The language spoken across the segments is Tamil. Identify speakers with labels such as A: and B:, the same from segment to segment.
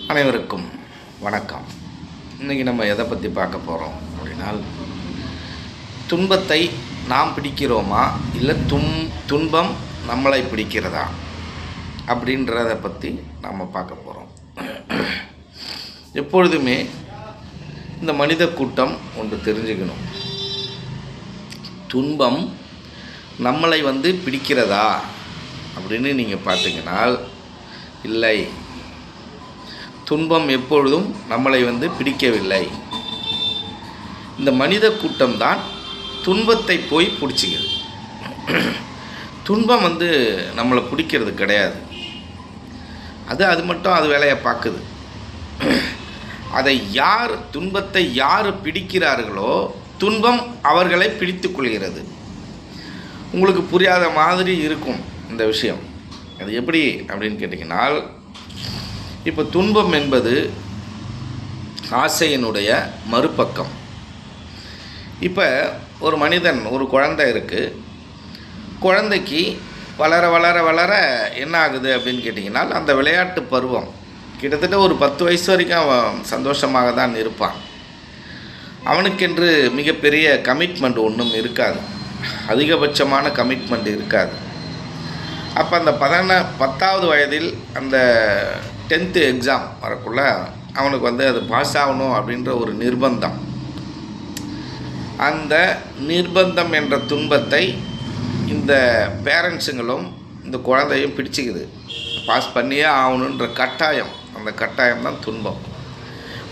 A: அனைவருக்கும் வணக்கம். இன்றைக்கி நம்ம எதை பற்றி பார்க்க போகிறோம் அப்படின்னா, துன்பத்தை நாம் பிடிக்கிறோமா இல்லை துன்பம் நம்மளை பிடிக்கிறதா அப்படின்றத பற்றி நாம் பார்க்க போகிறோம். எப்பொழுதுமே இந்த மனித கூட்டம் ஒன்று தெரிஞ்சுக்கணும், துன்பம் நம்மளை பிடிக்கிறதா அப்படின்னு நீங்கள் பார்த்தீங்கன்னா இல்லை, துன்பம் எப்பொழுதும் நம்மளை பிடிக்கவில்லை. இந்த மனித கூட்டம்தான் துன்பத்தை போய் பிடிச்சிக்குது. துன்பம் நம்மளை பிடிக்கிறது கிடையாது. அது மட்டும் அது வேலையை பார்க்குது. துன்பத்தை யார் பிடிக்கிறார்களோ துன்பம் அவர்களை பிடித்து கொள்கிறது. உங்களுக்கு புரியாத மாதிரி இருக்கும் இந்த விஷயம். அது எப்படி அப்படின்னு கேட்டிங்கன்னா, இப்போ துன்பம் என்பது ஆசையினுடைய மறுபக்கம். இப்போ ஒரு மனிதன், ஒரு குழந்தை இருக்குது. குழந்தைக்கு வளர வளர வளர என்ன ஆகுது அப்படின்னு கேட்டிங்கன்னா, அந்த விளையாட்டு பருவம் கிட்டத்தட்ட ஒரு 10 வயசு வரைக்கும் அவன் சந்தோஷமாக தான் இருப்பான். அவனுக்கென்று மிகப்பெரிய கமிட்மெண்ட் ஒன்றும் இருக்காது, அதிகபட்சமான கமிட்மெண்ட் இருக்காது. அப்போ அந்த 10வது வயதில் அந்த 10th எக்ஸாம் வரக்குள்ள அவனுக்கு அது பாஸ் ஆகணும் அப்படின்ற ஒரு நிர்பந்தம். அந்த நிர்பந்தம் என்ற துன்பத்தை இந்த பேரண்ட்ஸுங்களும் இந்த குழந்தையும் பிடிச்சிக்குது. பாஸ் பண்ணியே ஆகணுன்ற கட்டாயம், அந்த கட்டாயம் தான் துன்பம்.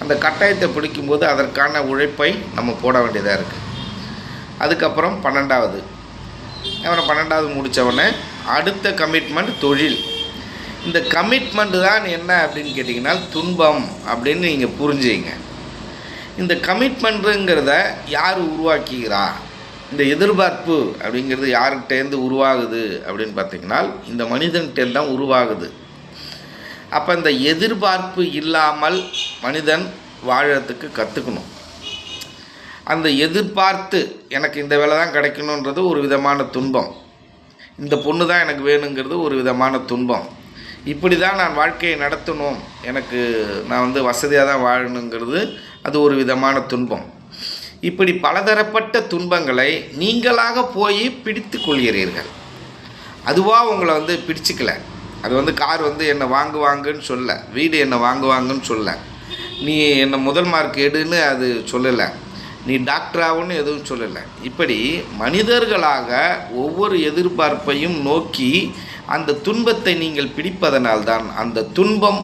A: அந்த கட்டாயத்தை பிடிக்கும்போது அதற்கான உழைப்பை நம்ம போட வேண்டியதாக இருக்குது. அதுக்கப்புறம் 12வது முடித்தவொடனே அடுத்த கமிட்மெண்ட் தொழில். இந்த கமிட்மெண்ட் தான் என்ன அப்படின்னு கேட்டிங்கன்னா துன்பம் அப்படின்னு நீங்கள் புரிஞ்சுங்க. இந்த கமிட்மெண்ட்டுங்கிறத யார் உருவாக்குகிறா? இந்த எதிர்பார்ப்பு அப்படிங்கிறது யார்கிட்டேருந்து உருவாகுது அப்படின்னு பார்த்திங்கன்னா, இந்த மனிதன்கிட்டேருந்து தான் உருவாகுது. அப்போ இந்த எதிர்பார்ப்பு இல்லாமல் மனிதன் வாழறதுக்கு கற்றுக்கணும். அந்த எதிர்பார்த்து எனக்கு இந்த வேலை தான் கிடைக்கணுன்றது ஒரு விதமான துன்பம், இந்த பொண்ணு தான் எனக்கு வேணுங்கிறது ஒரு விதமான துன்பம், இப்படி தான் நான் வாழ்க்கையை நடத்தணும், எனக்கு நான் வசதியாக தான் வாழணுங்கிறது அது ஒரு விதமான துன்பம். இப்படி பலதரப்பட்ட துன்பங்களை நீங்களாக போய் பிடித்து கொள்கிறீர்கள். அதுவாக உங்களை பிடிச்சிக்கல. அது கார் என்னை வாங்குன்னு சொல்ல, வீடு என்னை வாங்குவாங்கன்னு சொல்ல, நீ என்னை முதல் மார்க் எடுன்னு அது சொல்லலை, நீ டாக்டராகனு எதுவும் சொல்லலை. இப்படி மனிதர்களாக ஒவ்வொரு எதிர்பார்ப்பையும் நோக்கி அந்த துன்பத்தை நீங்கள் பிடிப்பதனால்தான் அந்த துன்பம்